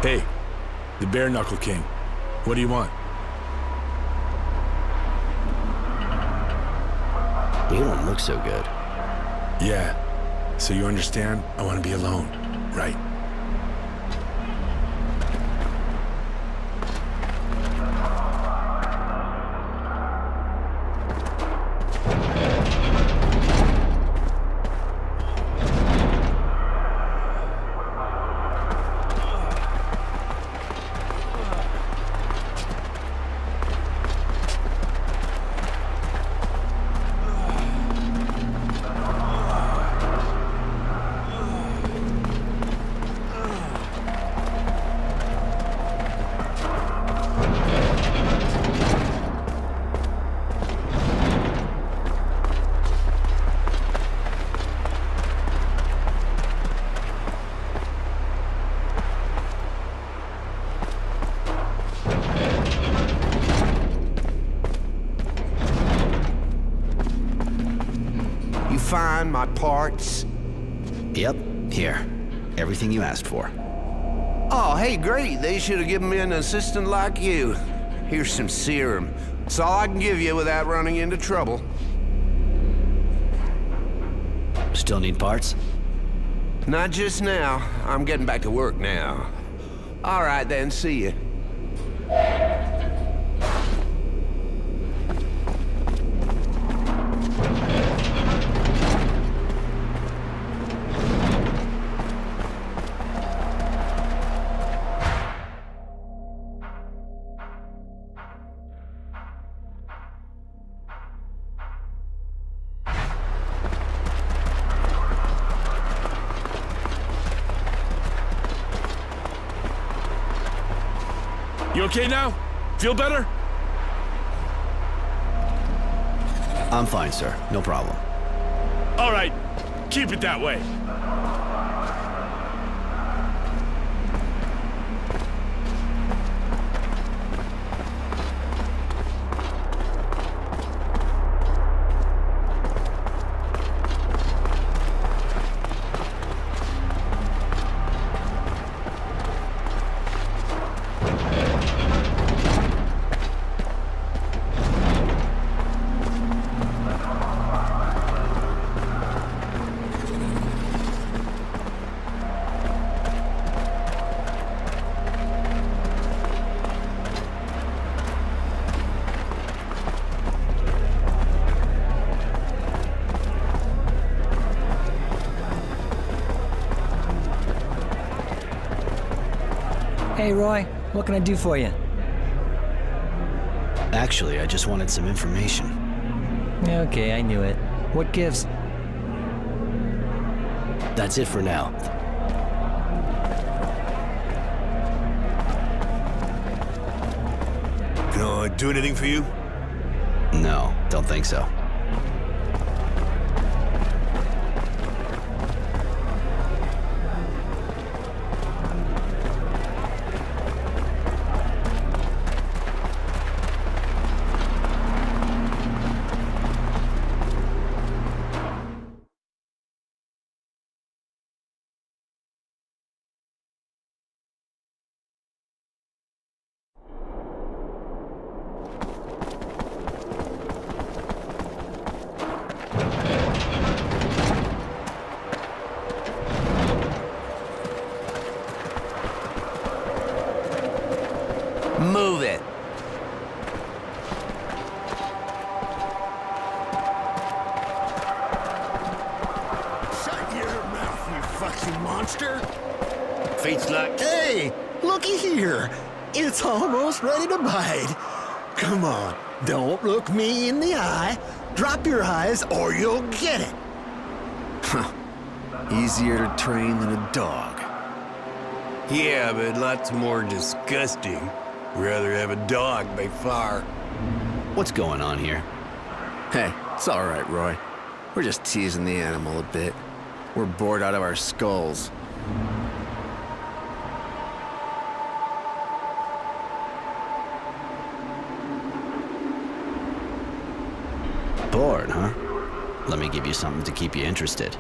Hey, the Bare Knuckle King. What do you want? You don't look so good. Yeah, so you understand? I want to be alone, right? Find my parts? Yep, here. Everything you asked for. Oh, hey, great. They should have given me an assistant like you. Here's some serum. It's all I can give you without running into trouble. Still need parts? Not just now. I'm getting back to work now. All right, then. See you. You okay now? Feel better? I'm fine, sir. No problem. All right, keep it that way. Hey, Roy, what can I do for you? Actually, I just wanted some information. Okay, I knew it. What gives? That's it for now. Can I do anything for you? No, don't think so. Move it. Shut your mouth, you fucking monster! Fate's like, Hey, looky here. It's almost ready to bite. Come on, don't look me in the eye. Drop your eyes or you'll get it. easier to train than a dog. Yeah, but lots more disgusting. Rather have a dog by far. What's going on here? Hey, it's all right, Roy. We're just teasing the animal a bit. We're bored out of our skulls. Bored, huh? Let me give you something to keep you interested.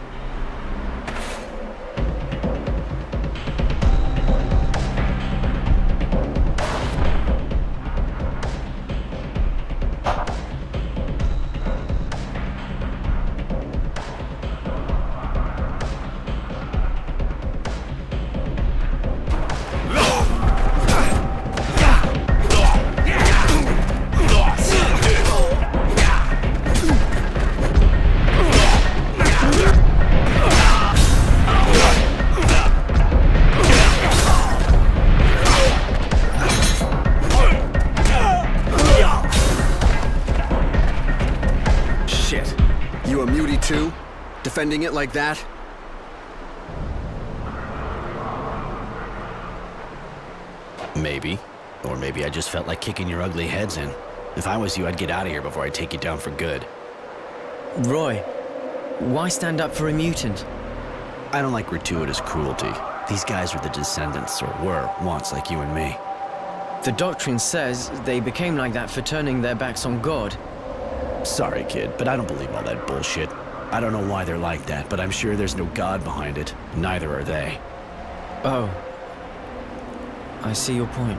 Defending it like that? Maybe. Or maybe I just felt like kicking your ugly heads in. If I was you, I'd get out of here before I take you down for good. Roy, why stand up for a mutant? I don't like gratuitous cruelty. These guys are the descendants, or were, once like you and me. The doctrine says they became like that for turning their backs on God. Sorry, kid, but I don't believe all that bullshit. I don't know why they're like that, but I'm sure there's no God behind it. Neither are they. Oh. I see your point.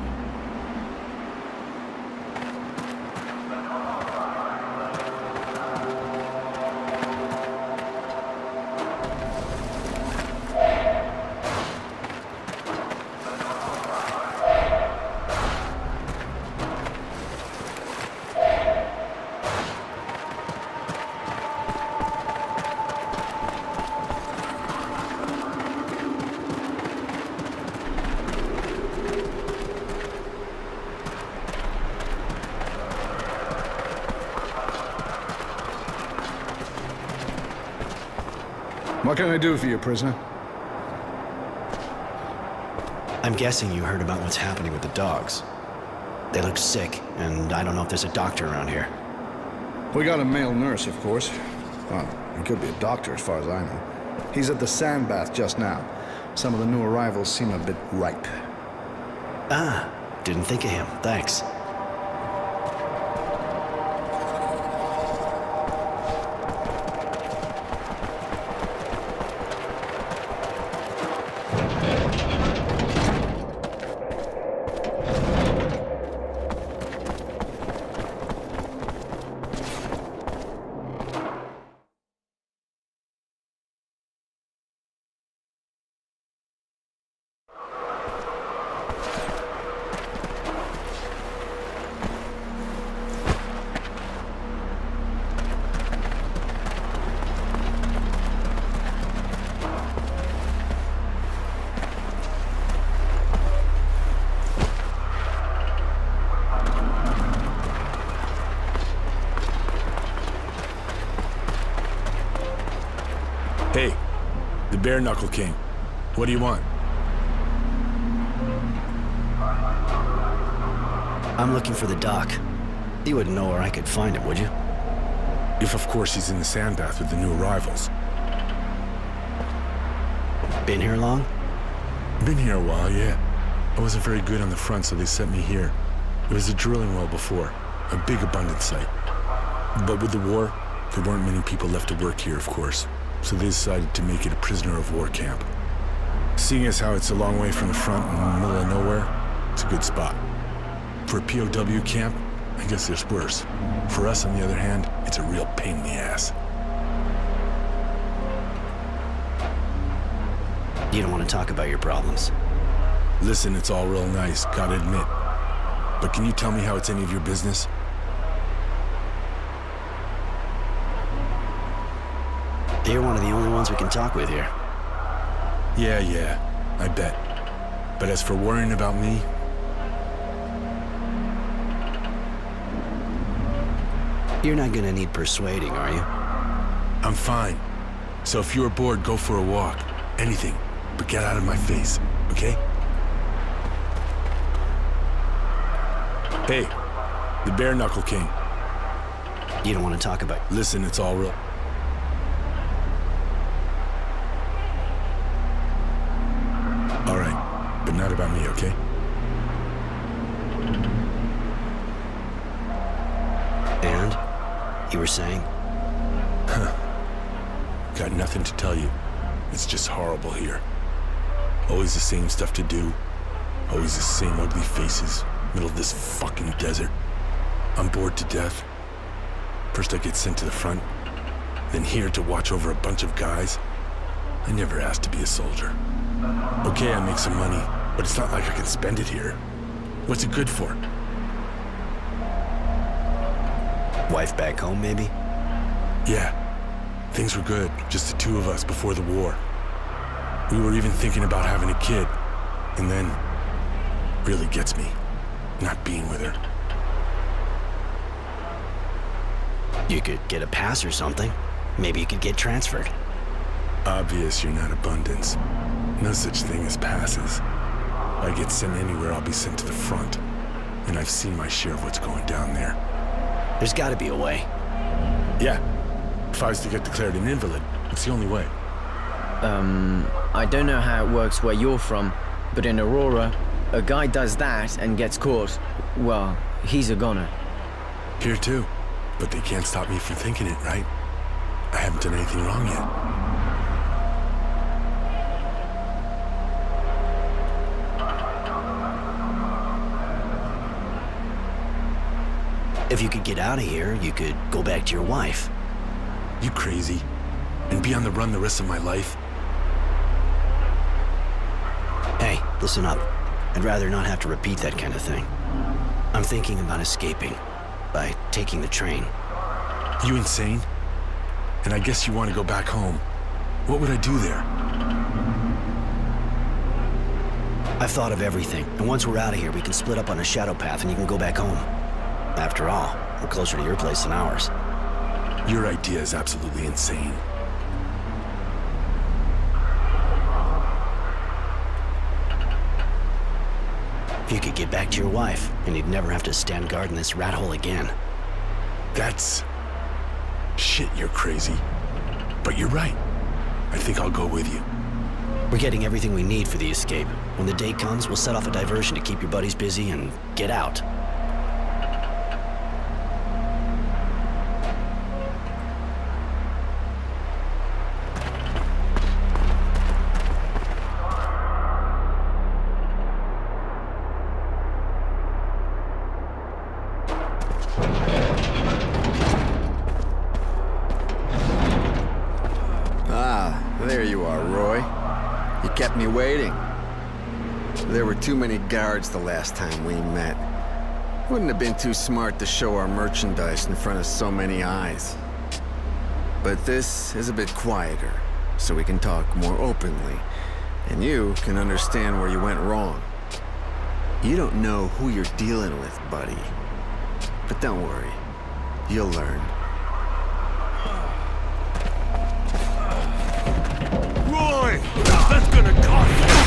What can I do for you, prisoner? I'm guessing you heard about what's happening with the dogs. They look sick, and I don't know if there's a doctor around here. We got a male nurse, of course. Well, he could be a doctor as far as I know. He's at the sandbath just now. Some of the new arrivals seem a bit ripe. Ah, didn't think of him. Thanks. Hey, the Bare Knuckle King. What do you want? I'm looking for the doc. You wouldn't know where I could find him, would you? If, of course, he's in the sandbath with the new arrivals. Been here long? Been here a while, yeah. I wasn't very good on the front, so they sent me here. It was a drilling well before, a big abundant site. But with the war, there weren't many people left to work here, of course, so they decided to make it a prisoner of war camp. Seeing as how it's a long way from the front in the middle of nowhere, it's a good spot. For a POW camp, I guess there's worse. For us, on the other hand, it's a real pain in the ass. You don't want to talk about your problems. Listen, it's all real nice, gotta admit. But can you tell me how it's any of your business? You're one of the only ones we can talk with here. Yeah, I bet. But as for worrying about me, You're not gonna need persuading, are you? I'm fine. So if you're bored, go for a walk. Anything, but get out of my face, okay? Hey, the Bare Knuckle King. You don't want to talk about... Listen, it's all real. All right, but not about me, okay? And? You were saying? Got nothing to tell you. It's just horrible here. Always the same stuff to do. Always the same ugly faces. Middle of this fucking desert. I'm bored to death. First I get sent to the front, then here to watch over a bunch of guys. I never asked to be a soldier. Okay, I make some money, but it's not like I can spend it here. What's it good for? Wife back home, maybe? Yeah. Things were good, just the two of us before the war. We were even thinking about having a kid. And then, really gets me, not being with her. You could get a pass or something. Maybe you could get transferred. Obvious you're not abundance. No such thing as passes. If I get sent anywhere, I'll be sent to the front. And I've seen my share of what's going down there. There's gotta be a way. Yeah. If I was to get declared an invalid, it's the only way. I don't know how it works where you're from, but in Aurora, a guy does that and gets caught. Well, he's a goner. Here too. But they can't stop me from thinking it, right? I haven't done anything wrong yet. If you could get out of here, you could go back to your wife. You crazy? And be on the run the rest of my life? Hey, listen up. I'd rather not have to repeat that kind of thing. I'm thinking about escaping by taking the train. You insane? And I guess you want to go back home. What would I do there? I've thought of everything, and once we're out of here, we can split up on a shadow path and you can go back home. After all, we're closer to your place than ours. Your idea is absolutely insane. If you could get back to your wife, and you'd never have to stand guard in this rat hole again. That's... Shit, you're crazy. But you're right. I think I'll go with you. We're getting everything we need for the escape. When the day comes, we'll set off a diversion to keep your buddies busy and get out. There you are, Roy. You kept me waiting. There were too many guards the last time we met. Wouldn't have been too smart to show our merchandise in front of so many eyes. But this is a bit quieter, so we can talk more openly. And you can understand where you went wrong. You don't know who you're dealing with, buddy. But don't worry. You'll learn. Roy! That's gonna cost you!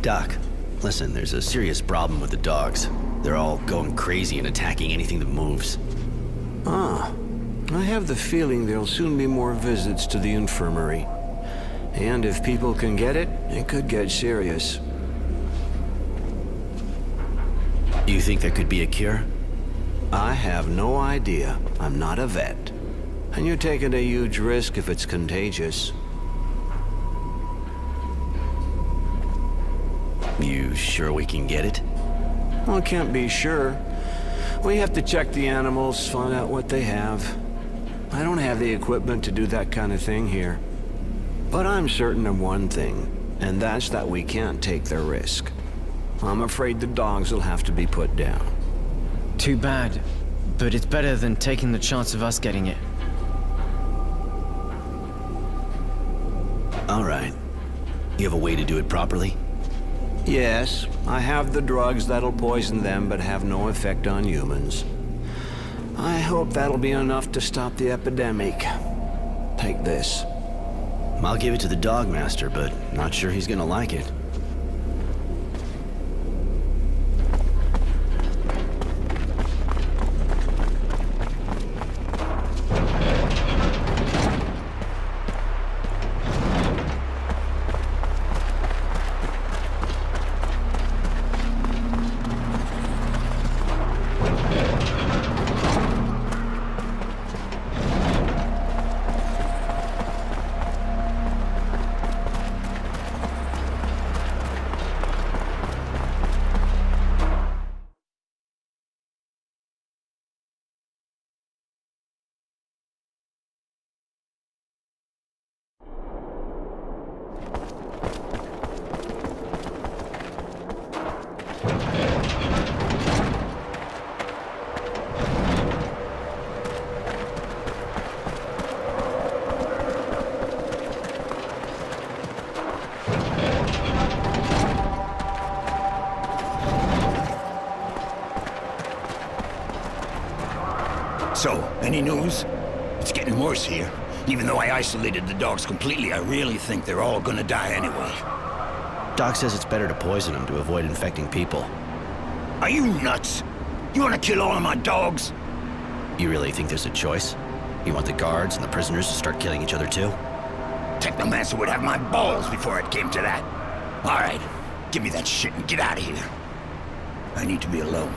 Doc, listen, there's a serious problem with the dogs. They're all going crazy and attacking anything that moves. Ah, I have the feeling there'll soon be more visits to the infirmary. And if people can get it, it could get serious. You think there could be a cure? I have no idea. I'm not a vet. And you're taking a huge risk if it's contagious. You sure we can get it? Well, can't be sure. We have to check the animals, find out what they have. I don't have the equipment to do that kind of thing here. But I'm certain of one thing, and that's that we can't take the risk. I'm afraid the dogs will have to be put down. Too bad, but it's better than taking the chance of us getting it. All right. You have a way to do it properly? Yes, I have the drugs that'll poison them but have no effect on humans. I hope that'll be enough to stop the epidemic. Take this. I'll give it to the dog master, but not sure he's gonna like it. So, any news? It's getting worse here. Even though I isolated the dogs completely, I really think they're all gonna die anyway. Doc says it's better to poison them to avoid infecting people. Are you nuts? You wanna kill all of my dogs? You really think there's a choice? You want the guards and the prisoners to start killing each other too? Technomancer would have my balls before it came to that. All right, give me that shit and get out of here. I need to be alone.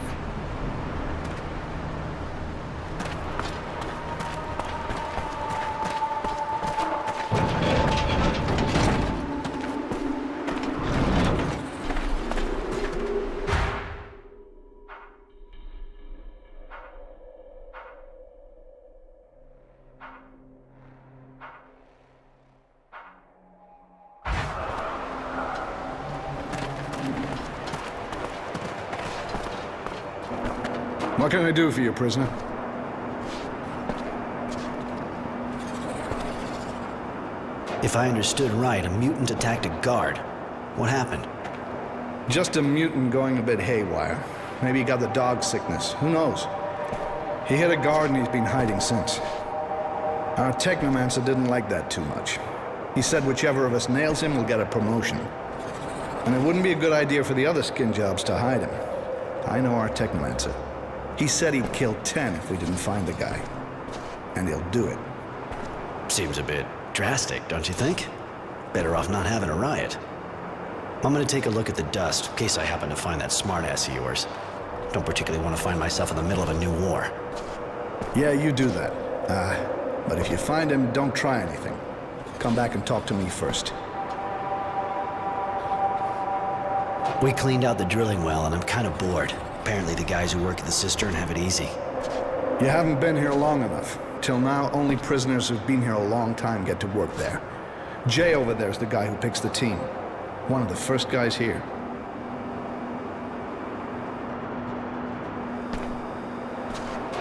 What can I do for you, prisoner? If I understood right, a mutant attacked a guard. What happened? Just a mutant going a bit haywire. Maybe he got the dog sickness. Who knows? He hit a guard and he's been hiding since. Our Technomancer didn't like that too much. He said whichever of us nails him will get a promotion. And it wouldn't be a good idea for the other skin jobs to hide him. I know our Technomancer. He said he'd kill 10 if we didn't find the guy. And he'll do it. Seems a bit drastic, don't you think? Better off not having a riot. I'm gonna take a look at the dust, in case I happen to find that smartass of yours. Don't particularly want to find myself in the middle of a new war. Yeah, you do that. But if you find him, don't try anything. Come back and talk to me first. We cleaned out the drilling well, and I'm kind of bored. Apparently the guys who work at the cistern have it easy. You haven't been here long enough. Till now, only prisoners who've been here a long time get to work there. Jay over there's the guy who picks the team. One of the first guys here.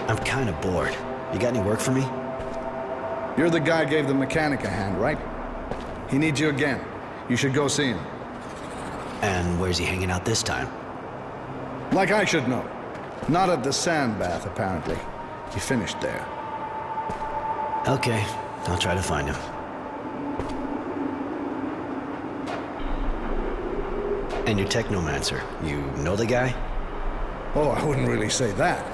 I'm kind of bored. You got any work for me? You're the guy who gave the mechanic a hand, right? He needs you again. You should go see him. And where's he hanging out this time? Like I should know. Not at the sand bath, apparently. He finished there. Okay, I'll try to find him. And your Technomancer, you know the guy? Oh, I wouldn't really say that.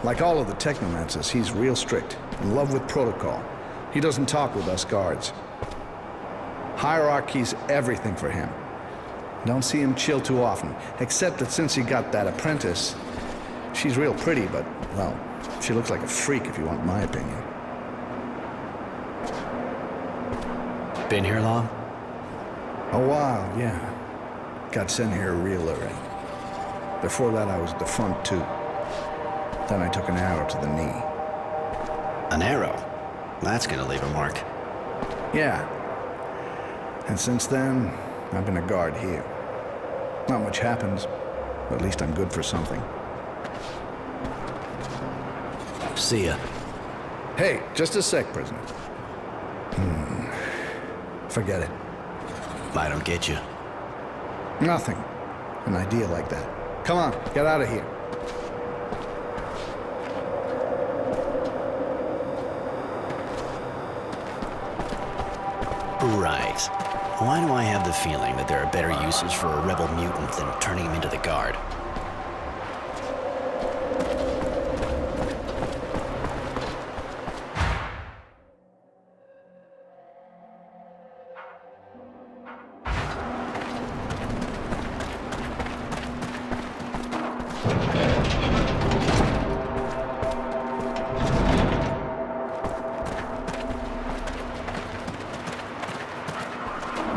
Like all of the Technomancers, he's real strict, in love with protocol. He doesn't talk with us guards. Hierarchy's everything for him. Don't see him chill too often, except that since he got that apprentice, She's real pretty, but, well, she looks like a freak if you want my opinion. Been here long? A while, yeah. Got sent here real early. Before that, I was defunct too. Then I took an arrow to the knee. An arrow? That's gonna leave a mark. Yeah. And since then, I've been a guard here. Not much happens, but at least I'm good for something. See ya. Hey, just a sec, prisoner. Forget it. I don't get you. Nothing. An idea like that. Come on, get out of here. Right. Why do I have the feeling that there are better uses for a rebel mutant than turning him into the guard?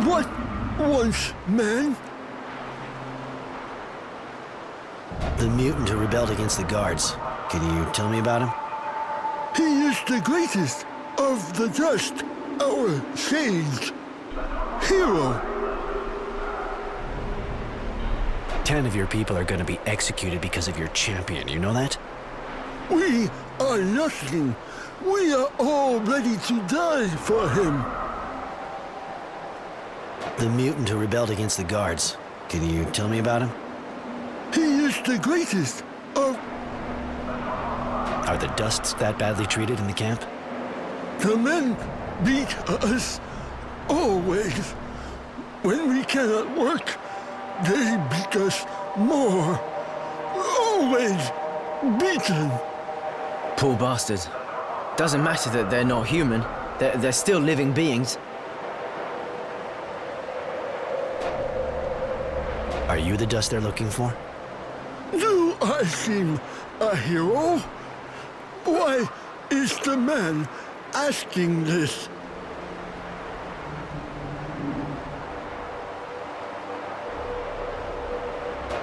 What once, man? The mutant who rebelled against the guards. Can you tell me about him? He is the greatest of the dust, our sage, hero. 10 of your people are gonna be executed because of your champion, you know that? We are nothing. We are all ready to die for him. The mutant who rebelled against the guards. Can you tell me about him? He is the greatest of... Are the Dusts that badly treated in the camp? The men beat us always. When we cannot work, they beat us more. Always beaten. Poor bastards. Doesn't matter that they're not human. They're still living beings. Are you the Dust they're looking for? Do I seem a hero? Why is the man asking this?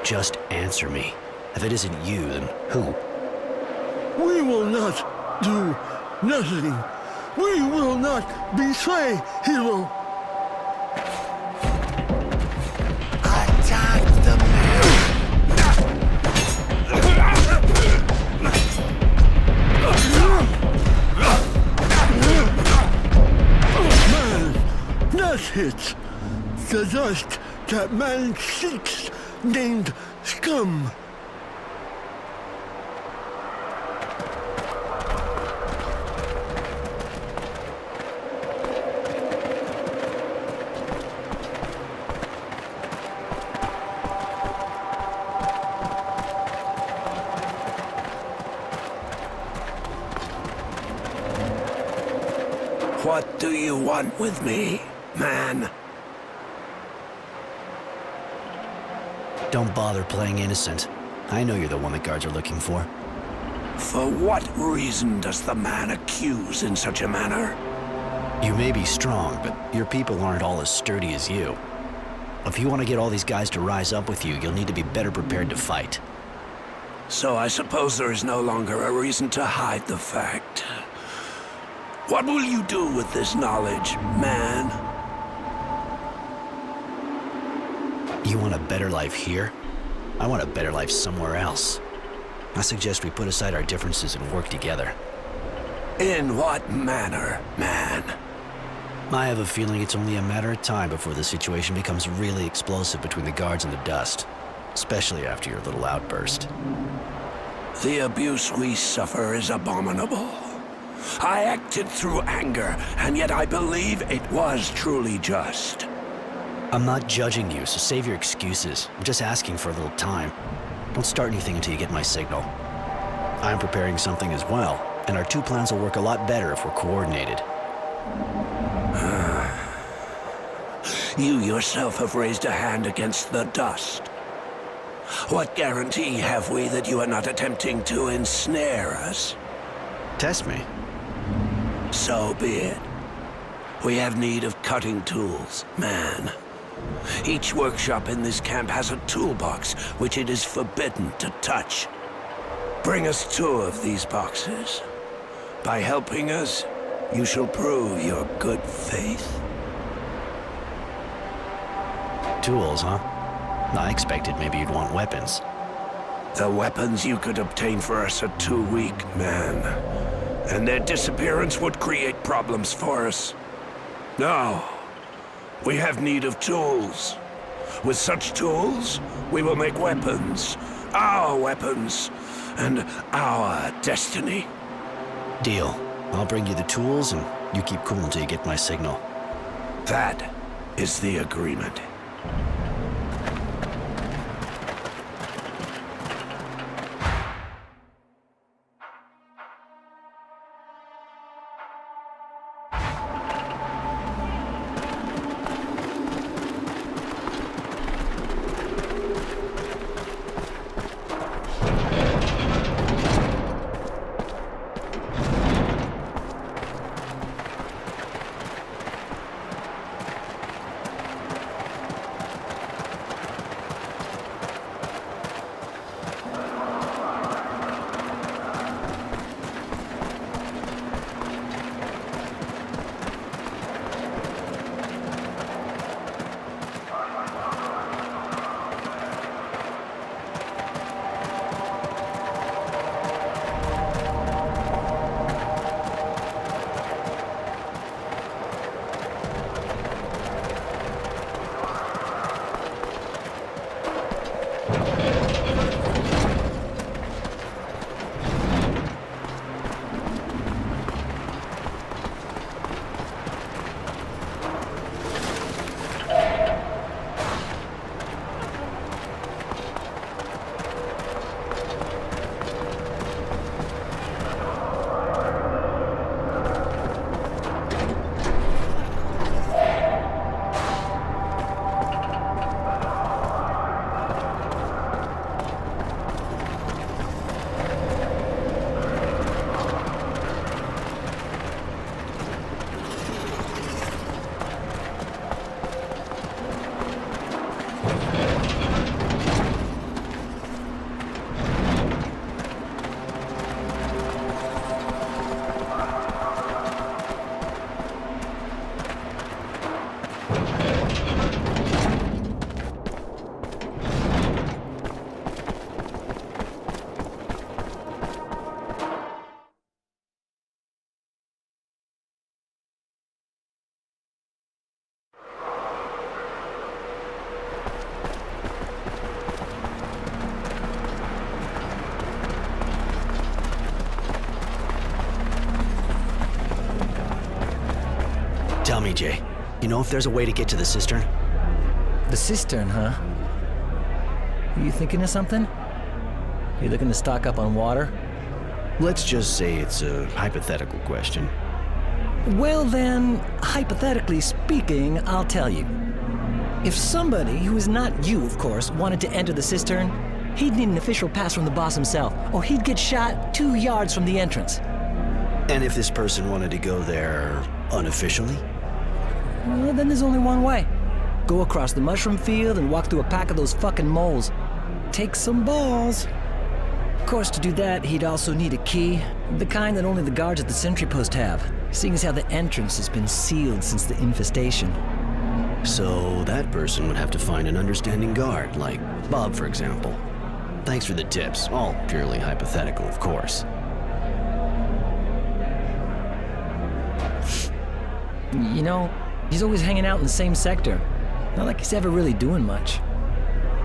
Just answer me. If it isn't you, then who? We will not do nothing. We will not betray hero. Attack the Man, not hit. The dust that man seeks, named scum. What do you want with me, man? Don't bother playing innocent. I know you're the one the guards are looking for. For what reason does the man accuse in such a manner? You may be strong, but your people aren't all as sturdy as you. If you want to get all these guys to rise up with you, you'll need to be better prepared to fight. So I suppose there is no longer a reason to hide the fact. What will you do with this knowledge, man? You want a better life here? I want a better life somewhere else. I suggest we put aside our differences and work together. In what manner, man? I have a feeling it's only a matter of time before the situation becomes really explosive between the guards and the Dust. Especially after your little outburst. The abuse we suffer is abominable. I acted through anger, and yet I believe it was truly just. I'm not judging you, so save your excuses. I'm just asking for a little time. Don't start anything until you get my signal. I'm preparing something as well, and our two plans will work a lot better if we're coordinated. You yourself have raised a hand against the Dust. What guarantee have we that you are not attempting to ensnare us? Test me. So be it. We have need of cutting tools, man. Each workshop in this camp has a toolbox which it is forbidden to touch. Bring us 2 of these boxes. By helping us, you shall prove your good faith. Tools, huh? I expected maybe you'd want weapons. The weapons you could obtain for us are too weak, man. And their disappearance would create problems for us. No. We have need of tools. With such tools, we will make weapons. Our weapons. And our destiny. Deal. I'll bring you the tools, and you keep cool until you get my signal. That is the agreement. Tell me, Jay, you know if there's a way to get to the cistern? The cistern, huh? You thinking of something? You looking to stock up on water? Let's just say it's a hypothetical question. Well then, hypothetically speaking, I'll tell you. If somebody, who is not you, of course, wanted to enter the cistern, he'd need an official pass from the boss himself, or he'd get shot 2 yards from the entrance. And if this person wanted to go there unofficially? Well, then there's only one way. Go across the mushroom field and walk through a pack of those fucking moles. Take some balls. Of course, to do that, he'd also need a key, the kind that only the guards at the sentry post have, seeing as how the entrance has been sealed since the infestation. So that person would have to find an understanding guard, like Bob, for example. Thanks for the tips, all purely hypothetical, of course. You know, he's always hanging out in the same sector. Not like he's ever really doing much.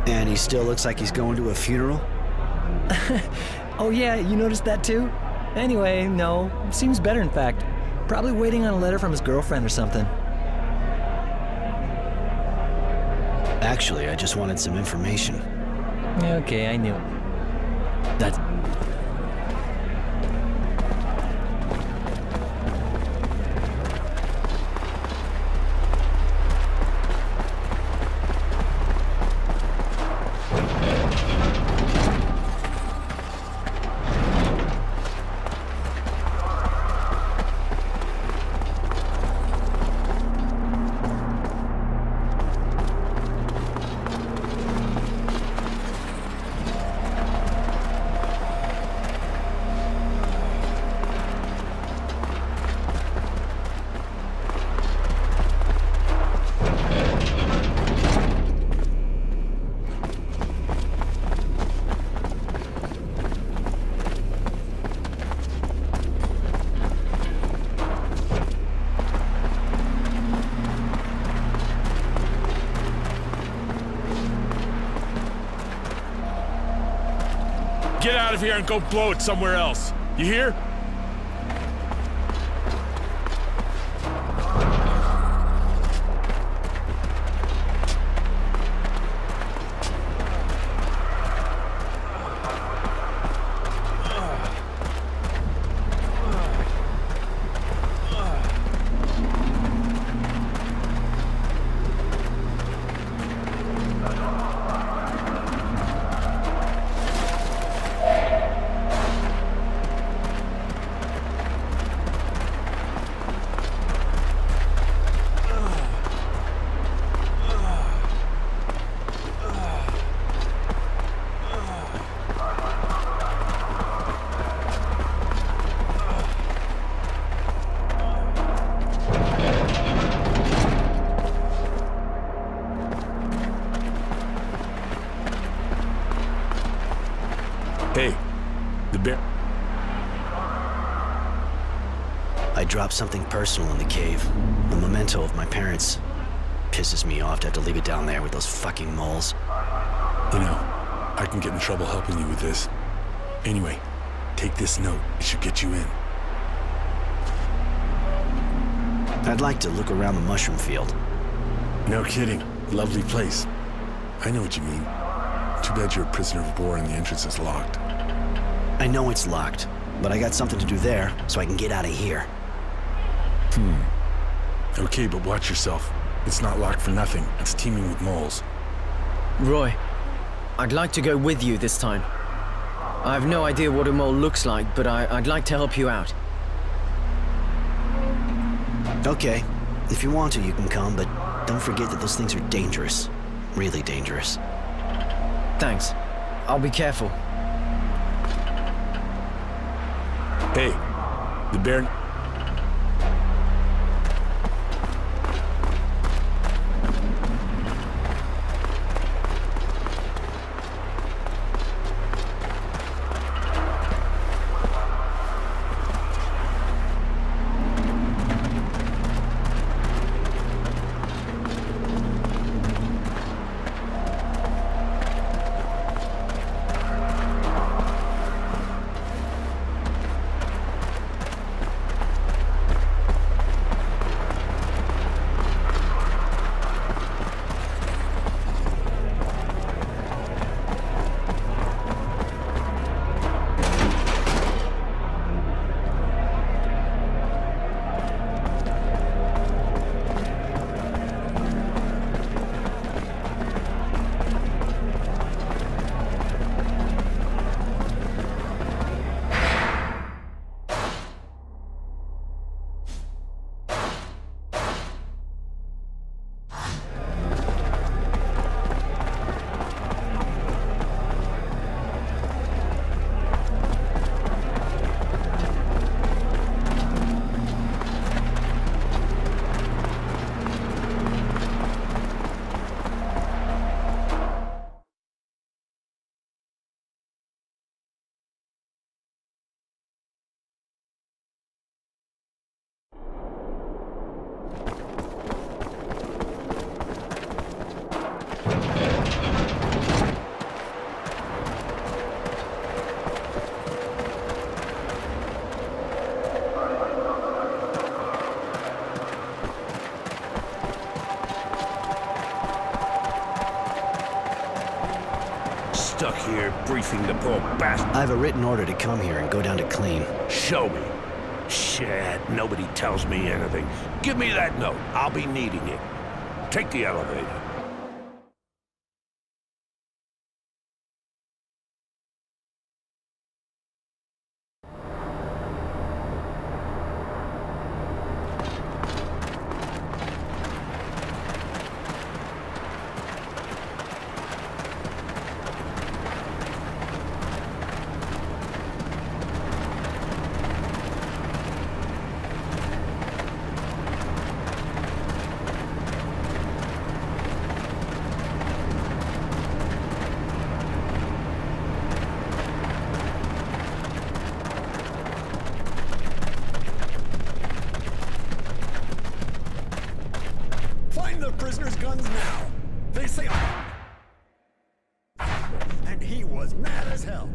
And he still looks like he's going to a funeral? Oh yeah, you noticed that too? Anyway, no. Seems better, in fact. Probably waiting on a letter from his girlfriend or something. Actually, I just wanted some information. Okay, I knew. That's... out of here and go blow it somewhere else. You hear? Hey, the bear... I dropped something personal in the cave. A memento of my parents. Pisses me off to have to leave it down there with those fucking moles. You know, I can get in trouble helping you with this. Anyway, take this note. It should get you in. I'd like to look around the mushroom field. No kidding. Lovely place. I know what you mean. Too bad you're a prisoner of war and the entrance is locked. I know it's locked, but I got something to do there, so I can get out of here. Okay, but watch yourself. It's not locked for nothing. It's teeming with moles. Roy, I'd like to go with you this time. I have no idea what a mole looks like, but I'd like to help you out. Okay, if you want to, you can come, but don't forget that those things are dangerous. Really dangerous. Thanks. I'll be careful. Hey, the bear... Stuck here briefing the poor bastard. I have a written order to come here and go down to clean. Show me. Shit, nobody tells me anything. Give me that note. I'll be needing it. Take the elevator. Find the prisoner's guns now. They say... And he was mad as hell.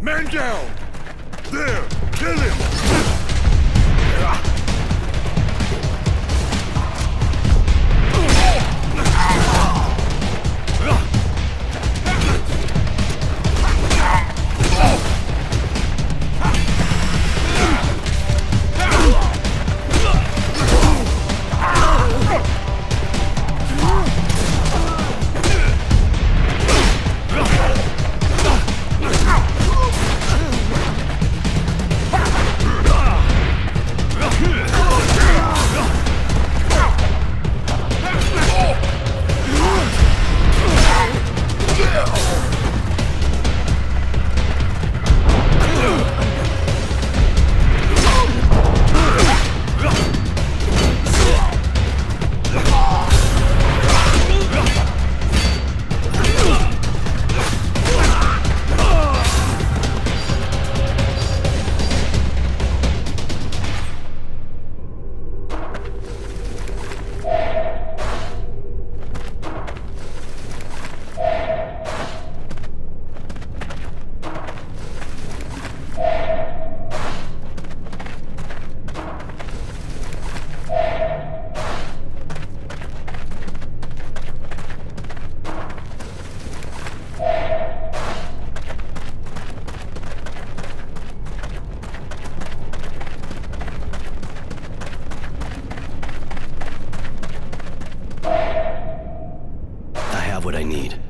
Man down! There! Kill him! What I need.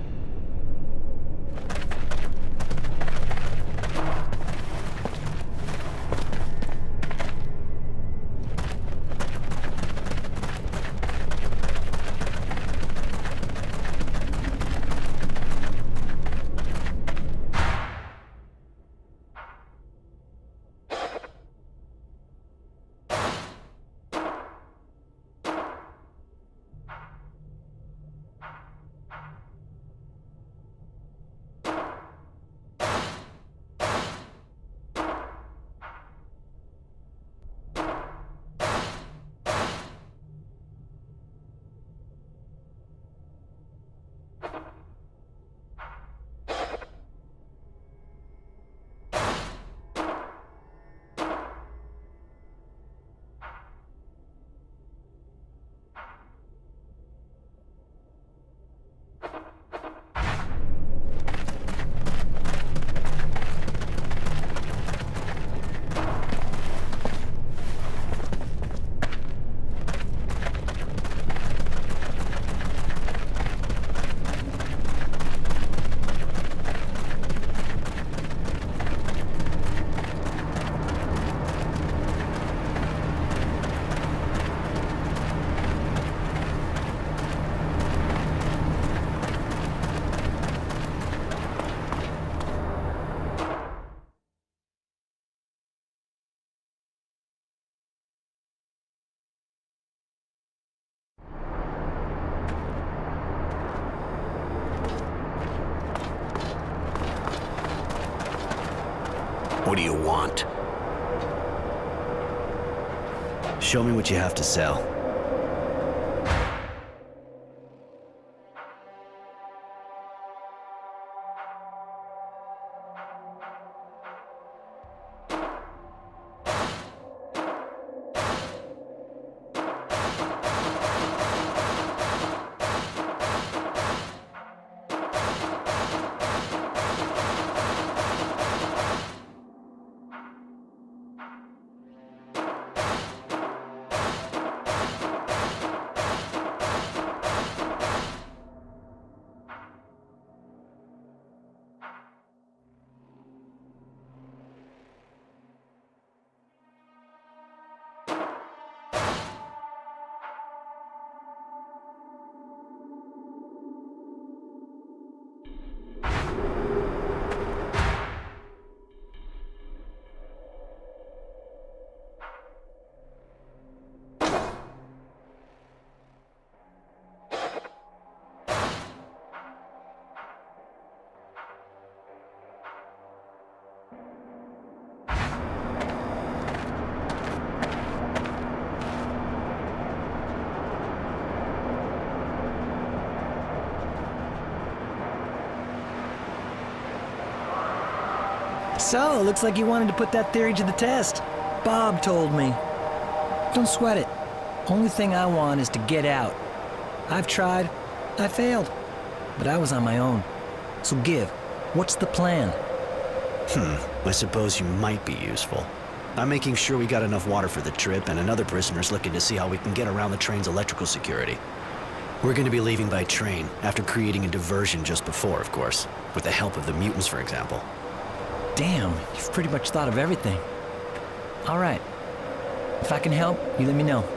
What do you want? Show me what you have to sell. So, looks like you wanted to put that theory to the test. Bob told me. Don't sweat it. Only thing I want is to get out. I've tried. I failed. But I was on my own. So give. What's the plan? I suppose you might be useful. I'm making sure we got enough water for the trip, and another prisoner's looking to see how we can get around the train's electrical security. We're going to be leaving by train, after creating a diversion just before, of course. With the help of the mutants, for example. Damn, you've pretty much thought of everything. All right. If I can help, you let me know.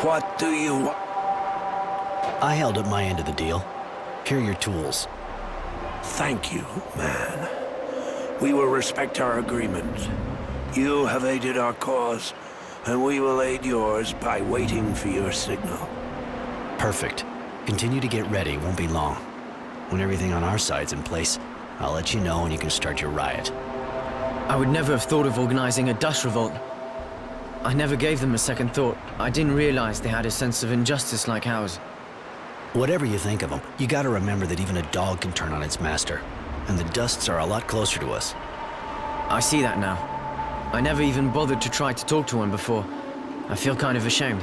What do you want? I held up my end of the deal. Here are your tools. Thank you, man. We will respect our agreement. You have aided our cause, and we will aid yours by waiting for your signal. Perfect. Continue to get ready, won't be long. When everything on our side's in place, I'll let you know and you can start your riot. I would never have thought of organizing a dust revolt. I never gave them a second thought. I didn't realize they had a sense of injustice like ours. Whatever you think of them, you gotta remember that even a dog can turn on its master. And the Dusts are a lot closer to us. I see that now. I never even bothered to try to talk to one before. I feel kind of ashamed.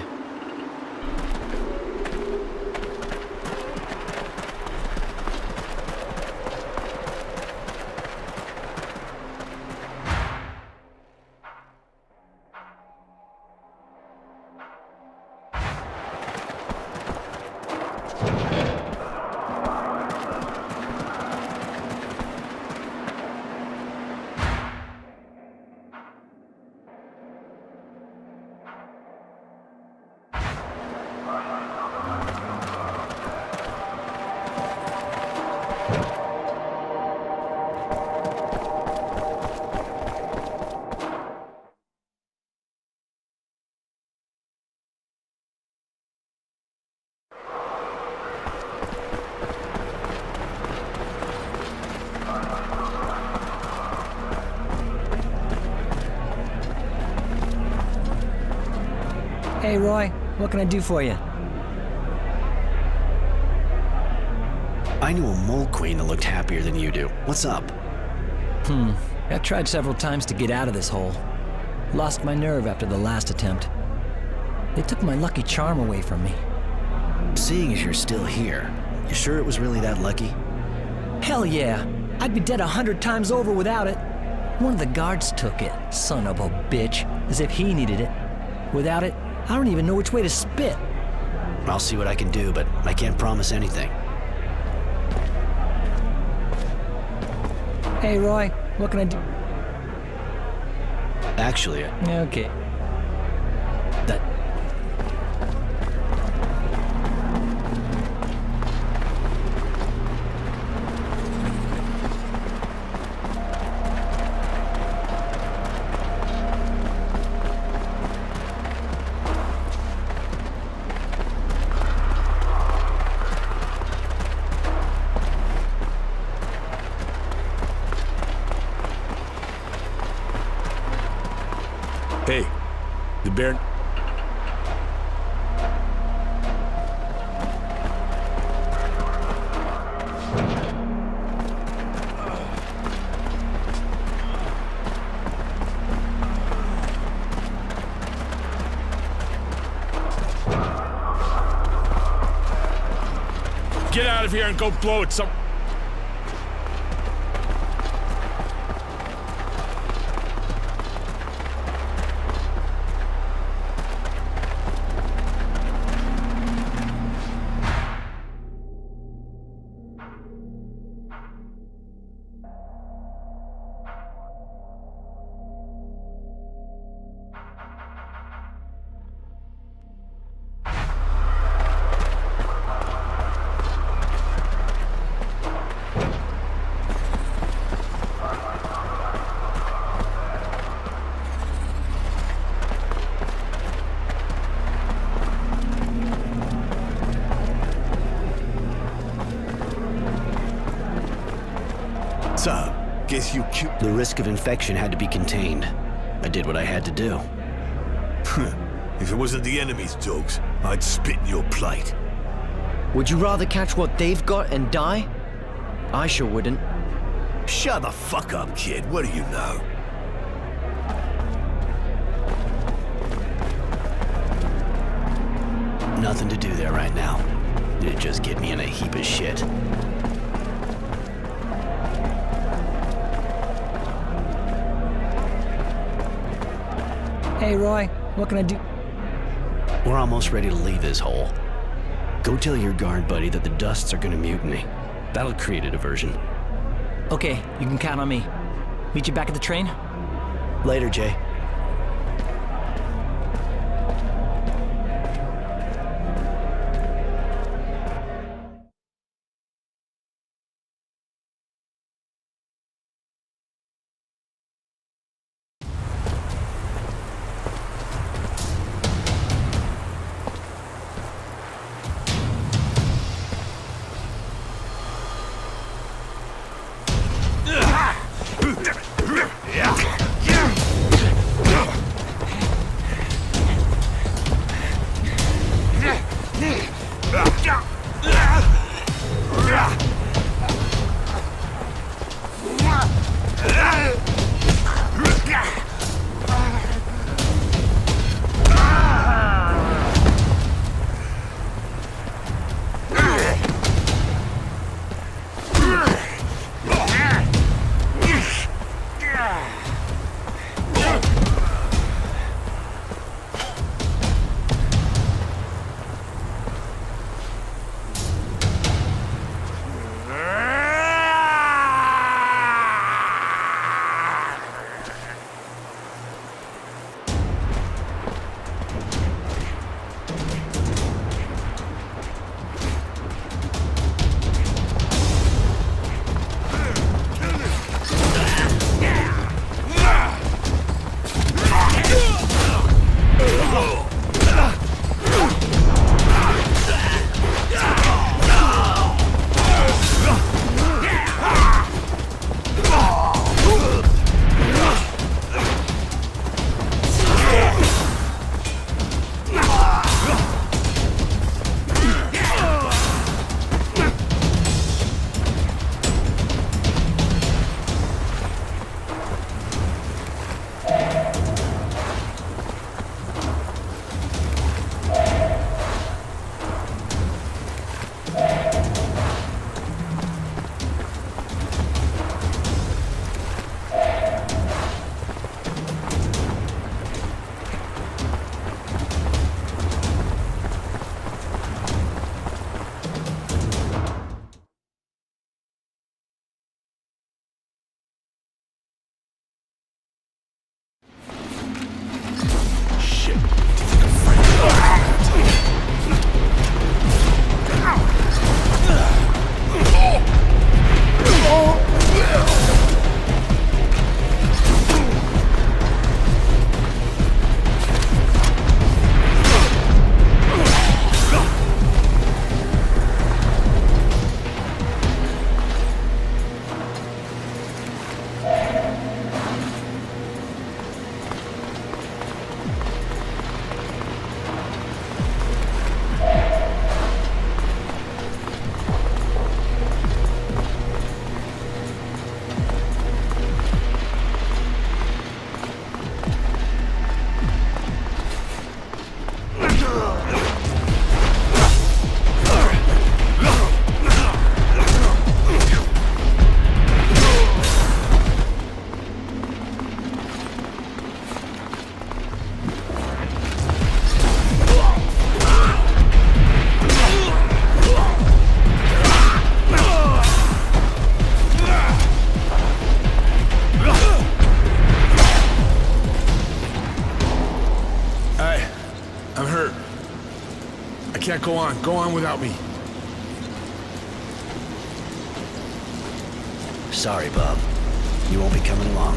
Hey, Roy, what can I do for you? I knew a mole queen that looked happier than you do. What's up? I've tried several times to get out of this hole. Lost my nerve after the last attempt. They took my lucky charm away from me. Seeing as you're still here, you sure it was really that lucky? Hell yeah! I'd be dead 100 times over without it. One of the guards took it, son of a bitch, as if he needed it. Without it, I don't even know which way to spit. I'll see what I can do, but I can't promise anything. Hey, Roy, what can I do? Actually, Okay. that... Hey, the bear... Get out of here and go blow it some... So, guess you killed... The risk of infection had to be contained. I did what I had to do. If it wasn't the enemy's dogs, I'd spit in your plate. Would you rather catch what they've got and die? I sure wouldn't. Shut the fuck up, kid. What do you know? Nothing to do there right now. It'd just get me in a heap of shit. Hey, Roy, what can I do? We're almost ready to leave this hole. Go tell your guard buddy that the Dusts are gonna mutiny. That'll create a diversion. Okay, you can count on me. Meet you back at the train? Later, Jay. I'm hurt. I can't go on. Go on without me. Sorry, Bob. You won't be coming along.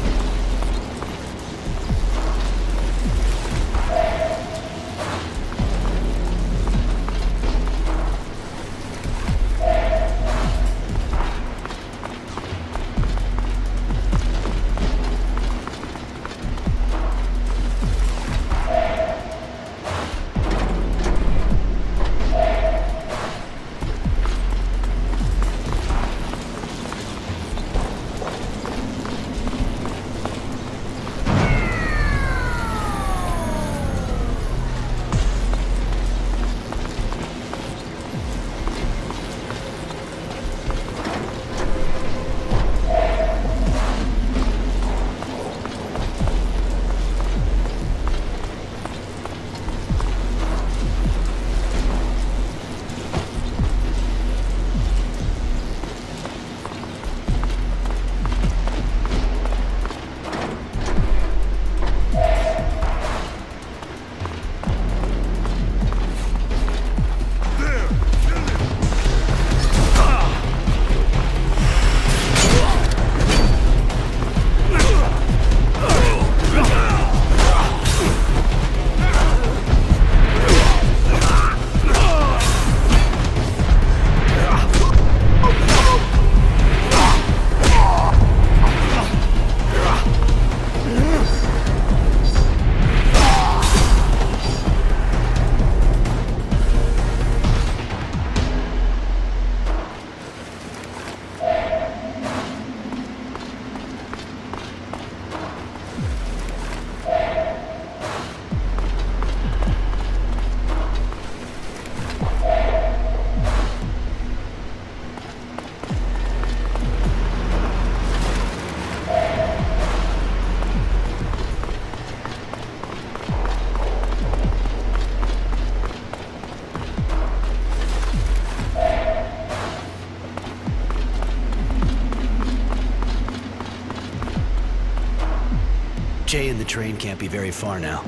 Jay and the train can't be very far now.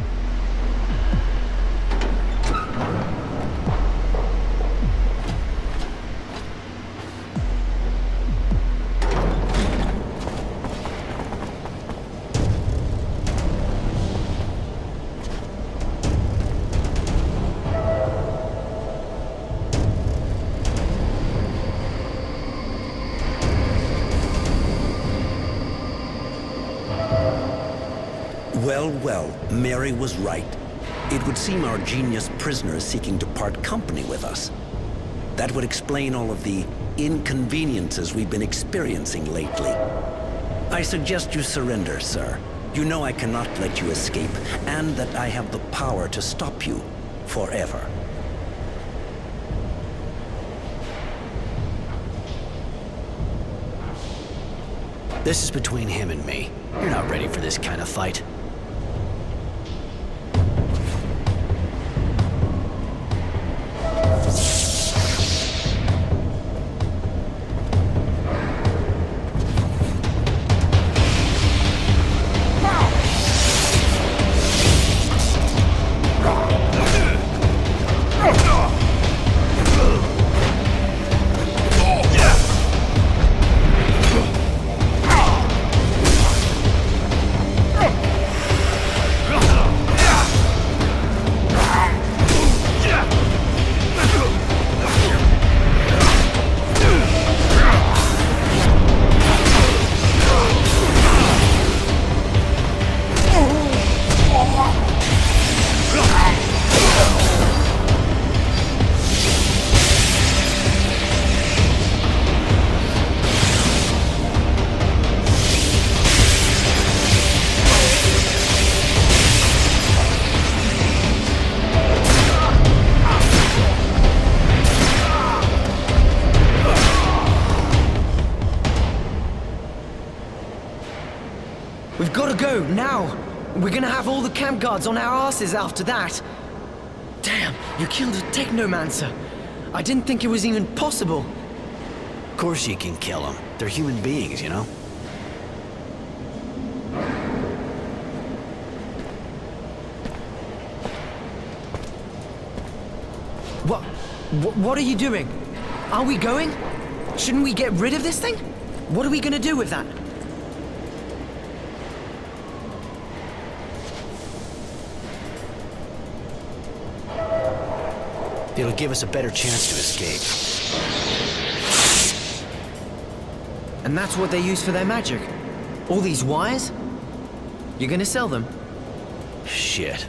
Well, Mary was right. It would seem our genius prisoner is seeking to part company with us. That would explain all of the inconveniences we've been experiencing lately. I suggest you surrender, sir. You know I cannot let you escape, and that I have the power to stop you forever. This is between him and me. You're not ready for this kind of fight. We've got to go, now! We're gonna have all the camp guards on our asses after that. Damn, you killed a Technomancer. I didn't think it was even possible. Of course you can kill them. They're human beings, you know? What are you doing? Are we going? Shouldn't we get rid of this thing? What are we gonna do with that? It'll give us a better chance to escape. And that's what they use for their magic? All these wires? You're gonna sell them? Shit.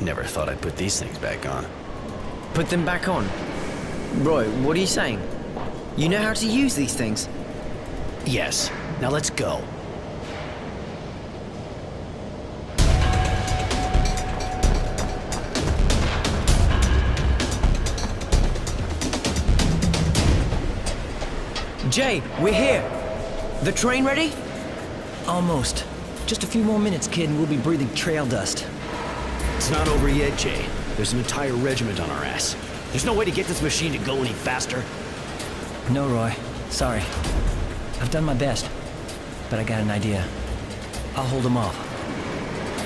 Never thought I'd put these things back on. Put them back on? Roy, what are you saying? You know how to use these things? Yes. Now let's go. Jay, we're here. The train ready? Almost. Just a few more minutes, kid, and we'll be breathing trail dust. It's not over yet, Jay. There's an entire regiment on our ass. There's no way to get this machine to go any faster. No, Roy. Sorry. I've done my best. But I got an idea. I'll hold them off.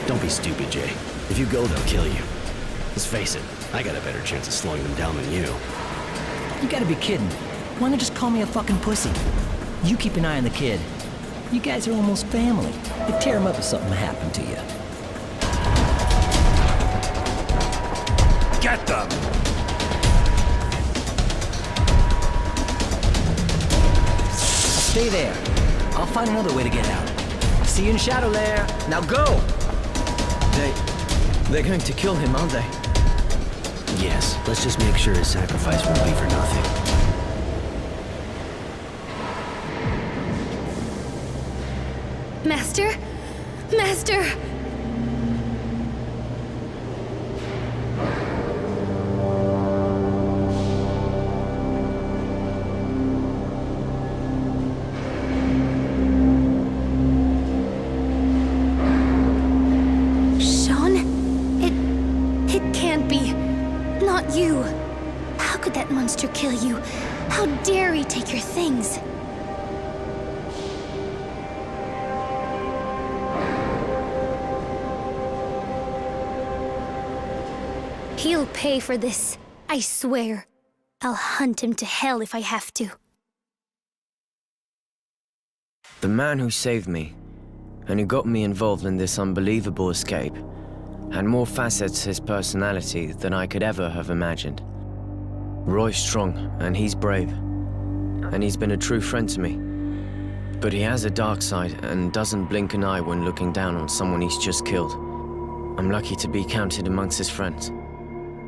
Don't be stupid, Jay. If you go, they'll kill you. Let's face it, I got a better chance of slowing them down than you. You gotta be kidding. Why not just call me a fucking pussy? You keep an eye on the kid. You guys are almost family. You'd tear him up if something happened to you. Get them! Stay there. I'll find another way to get out. See you in Shadow Lair. Now go! They're going to kill him, aren't they? Yes, let's just make sure his sacrifice won't be for nothing. Master? Master! Sean? It can't be. Not you. How could that monster kill you? How dare he take your things? He'll pay for this, I swear. I'll hunt him to hell if I have to. The man who saved me, and who got me involved in this unbelievable escape, had more facets to his personality than I could ever have imagined. Roy's strong, and he's brave. And he's been a true friend to me. But he has a dark side, and doesn't blink an eye when looking down on someone he's just killed. I'm lucky to be counted amongst his friends.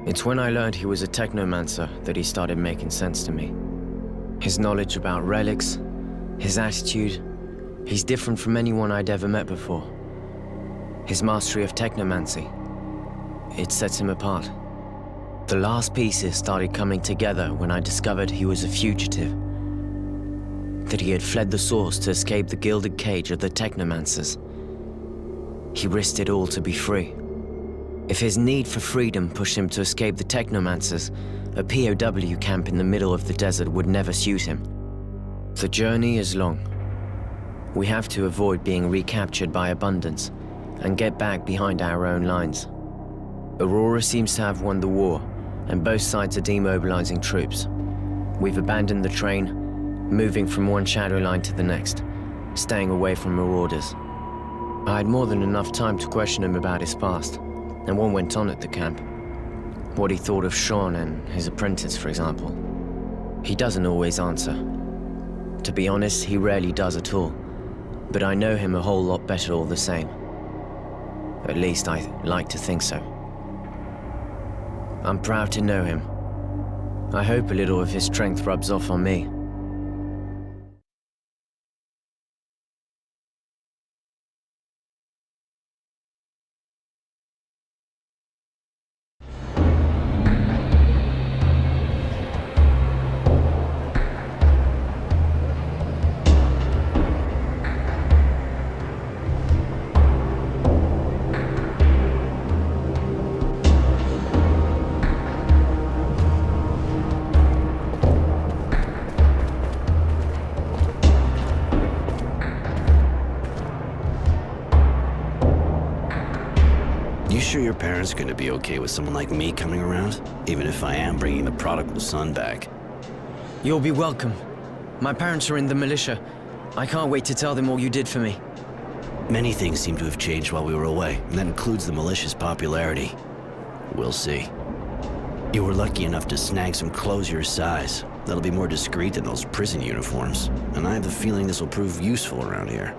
It's when I learned he was a technomancer that he started making sense to me. His knowledge about relics, his attitude, he's different from anyone I'd ever met before. His mastery of technomancy, it sets him apart. The last pieces started coming together when I discovered he was a fugitive. That he had fled the source to escape the gilded cage of the Technomancers. He risked it all to be free. If his need for freedom pushed him to escape the Technomancers, a POW camp in the middle of the desert would never suit him. The journey is long. We have to avoid being recaptured by Abundance and get back behind our own lines. Aurora seems to have won the war, and both sides are demobilizing troops. We've abandoned the train, moving from one shadow line to the next, staying away from marauders. I had more than enough time to question him about his past, and one went on at the camp. What he thought of Sean and his apprentice, for example. He doesn't always answer. To be honest, he rarely does at all. But I know him a whole lot better all the same. At least I like to think so. I'm proud to know him. I hope a little of his strength rubs off on me. sure your parents are gonna be okay with someone like me coming around? Even if I am bringing the prodigal son back. You'll be welcome. My parents are in the militia. I can't wait to tell them all you did for me. Many things seem to have changed while we were away, and that includes the militia's popularity. We'll see. You were lucky enough to snag some clothes your size. That'll be more discreet than those prison uniforms, and I have the feeling this will prove useful around here.